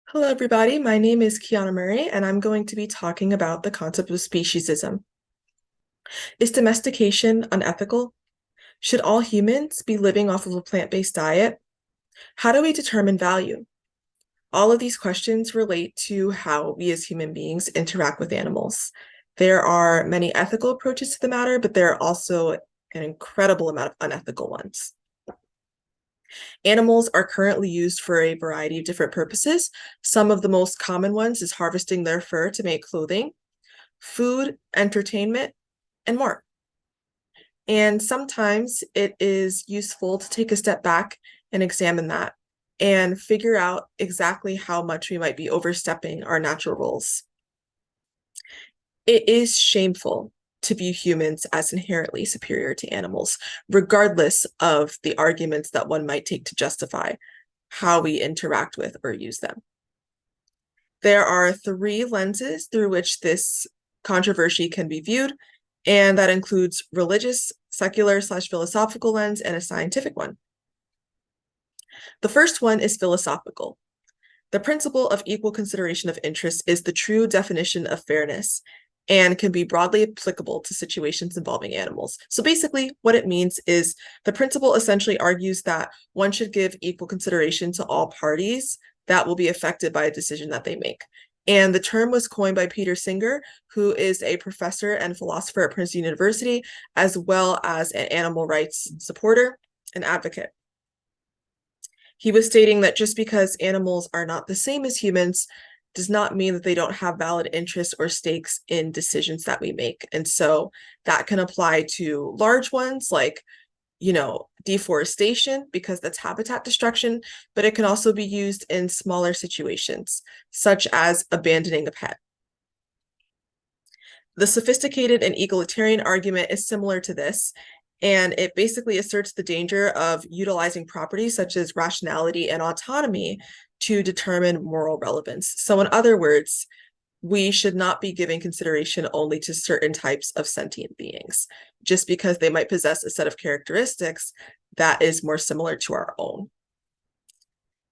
Hello, everybody. My name is Kiana Murray, and I'm going to be talking about the concept of speciesism. Is domestication unethical? Should all humans be living off of a plant-based diet? How do we determine value? All of these questions relate to how we as human beings interact with animals. There are many ethical approaches to the matter, but there are also an incredible amount of unethical ones. Animals are currently used for a variety of different purposes. Some of the most common ones is harvesting their fur to make clothing, food, entertainment, and more. And sometimes it is useful to take a step back and examine that and figure out exactly how much we might be overstepping our natural roles. It is shameful to view humans as inherently superior to animals, regardless of the arguments that one might take to justify how we interact with or use them. There are three lenses through which this controversy can be viewed, and that includes religious, secular/philosophical lens, and a scientific one. The first one is philosophical. The principle of equal consideration of interest is the true definition of fairness and can be broadly applicable to situations involving animals. So basically, what it means is the principle essentially argues that one should give equal consideration to all parties that will be affected by a decision that they make. And the term was coined by Peter Singer, who is a professor and philosopher at Princeton University, as well as an animal rights supporter and advocate. He was stating that just because animals are not the same as humans does not mean that they don't have valid interests or stakes in decisions that we make. And so that can apply to large ones like, deforestation, because that's habitat destruction, but it can also be used in smaller situations, such as abandoning a pet. The sophisticated and egalitarian argument is similar to this, and it basically asserts the danger of utilizing properties such as rationality and autonomy to determine moral relevance. So in other words, we should not be giving consideration only to certain types of sentient beings, just because they might possess a set of characteristics that is more similar to our own.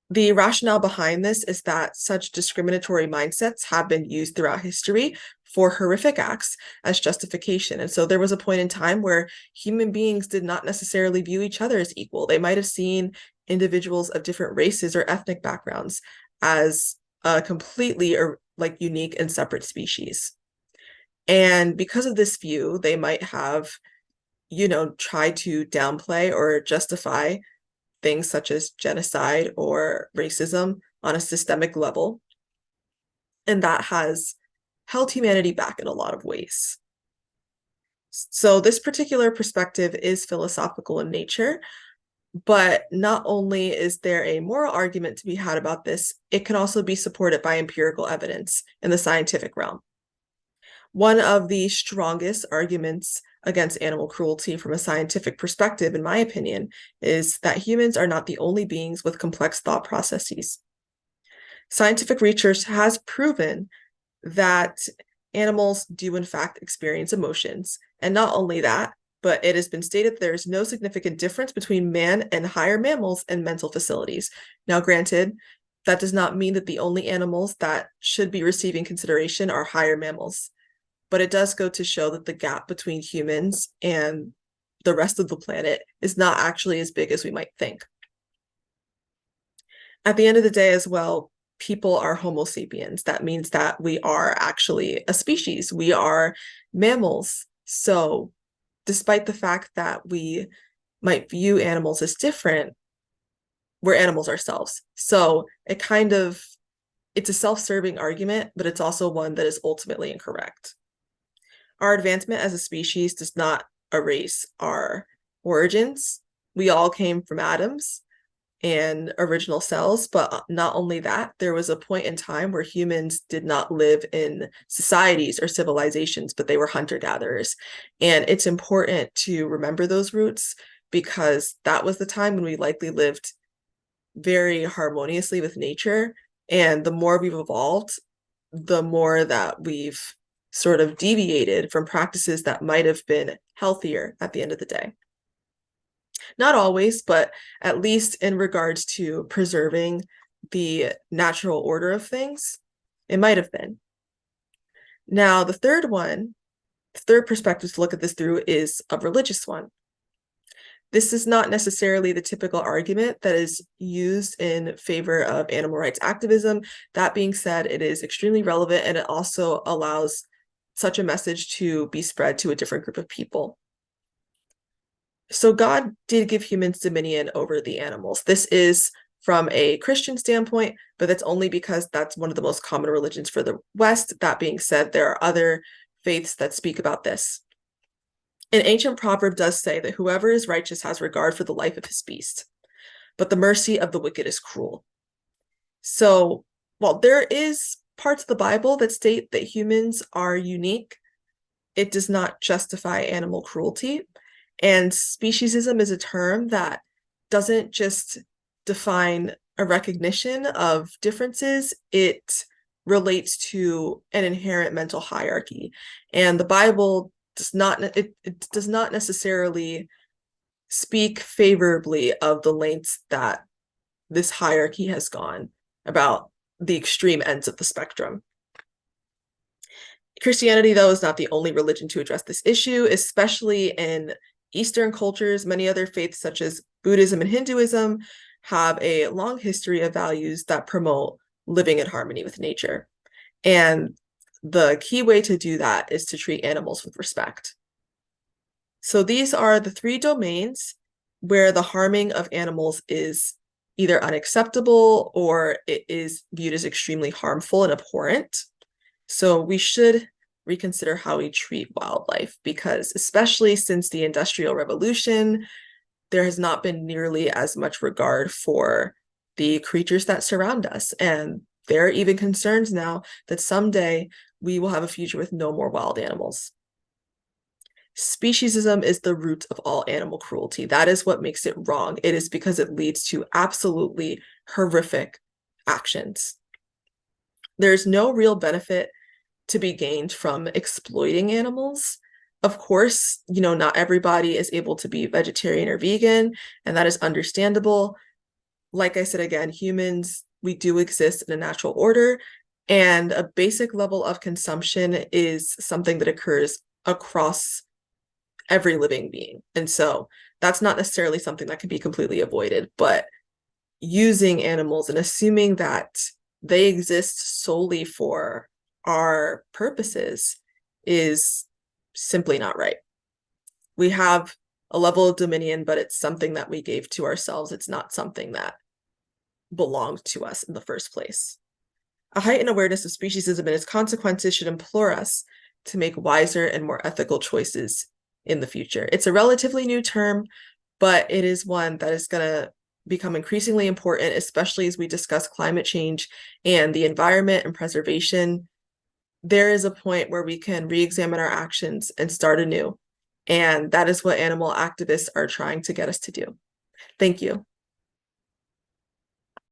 The rationale behind this is that such discriminatory mindsets have been used throughout history for horrific acts as justification. And so there was a point in time where human beings did not necessarily view each other as equal. They might have seen individuals of different races or ethnic backgrounds as completely or like unique and separate species. And because of this view, they might have, tried to downplay or justify things such as genocide or racism on a systemic level. And that has held humanity back in a lot of ways. So this particular perspective is philosophical in nature, but not only is there a moral argument to be had about this, it can also be supported by empirical evidence in the scientific realm. One of the strongest arguments against animal cruelty from a scientific perspective, in my opinion, is that humans are not the only beings with complex thought processes. Scientific research has proven that animals do in fact experience emotions. And not only that, but it has been stated there is no significant difference between man and higher mammals in mental facilities. Now, granted, that does not mean that the only animals that should be receiving consideration are higher mammals, but it does go to show that the gap between humans and the rest of the planet is not actually as big as we might think. At the end of the day as well, people are Homo sapiens. That means that we are actually a species. We are mammals. So despite the fact that we might view animals as different, we're animals ourselves. So it's a self-serving argument, but it's also one that is ultimately incorrect. Our advancement as a species does not erase our origins. We all came from atoms and original cells, but not only that, there was a point in time where humans did not live in societies or civilizations, but they were hunter-gatherers. And it's important to remember those roots because that was the time when we likely lived very harmoniously with nature. And the more we've evolved, the more that we've sort of deviated from practices that might have been healthier at the end of the day. Not always, but at least in regards to preserving the natural order of things? It might have been. Now, the third perspective to look at this through is a religious one. This is not necessarily the typical argument that is used in favor of animal rights activism. That being said, it is extremely relevant, and it also allows such a message to be spread to a different group of people. So God did give humans dominion over the animals. This is from a Christian standpoint, but that's only because that's one of the most common religions for the West. That being said, there are other faiths that speak about this. An ancient proverb does say that whoever is righteous has regard for the life of his beast, but the mercy of the wicked is cruel. So while there is parts of the Bible that state that humans are unique, it does not justify animal cruelty. And speciesism is a term that doesn't just define a recognition of differences, it relates to an inherent mental hierarchy. And the Bible does not necessarily speak favorably of the lengths that this hierarchy has gone about the extreme ends of the spectrum. Christianity, though, is not the only religion to address this issue, especially in Eastern cultures. Many other faiths, such as Buddhism and Hinduism, have a long history of values that promote living in harmony with nature. And the key way to do that is to treat animals with respect. So these are the three domains where the harming of animals is either unacceptable or it is viewed as extremely harmful and abhorrent. So we should reconsider how we treat wildlife, because especially since the Industrial Revolution, there has not been nearly as much regard for the creatures that surround us. And there are even concerns now that someday we will have a future with no more wild animals. Speciesism is the root of all animal cruelty. That is what makes it wrong. It is because it leads to absolutely horrific actions. There's no real benefit to be gained from exploiting animals. Of course, not everybody is able to be vegetarian or vegan, and that is understandable. Like I said, again, humans, we do exist in a natural order, and a basic level of consumption is something that occurs across every living being. And so that's not necessarily something that can be completely avoided, but using animals and assuming that they exist solely for our purposes is simply not right. We have a level of dominion, but it's something that we gave to ourselves. It's not something that belonged to us in the first place. A heightened awareness of speciesism and its consequences should implore us to make wiser and more ethical choices in the future. It's a relatively new term, but it is one that is going to become increasingly important, especially as we discuss climate change and the environment and preservation. There is a point where we can re-examine our actions and start anew. And that is what animal activists are trying to get us to do. Thank you.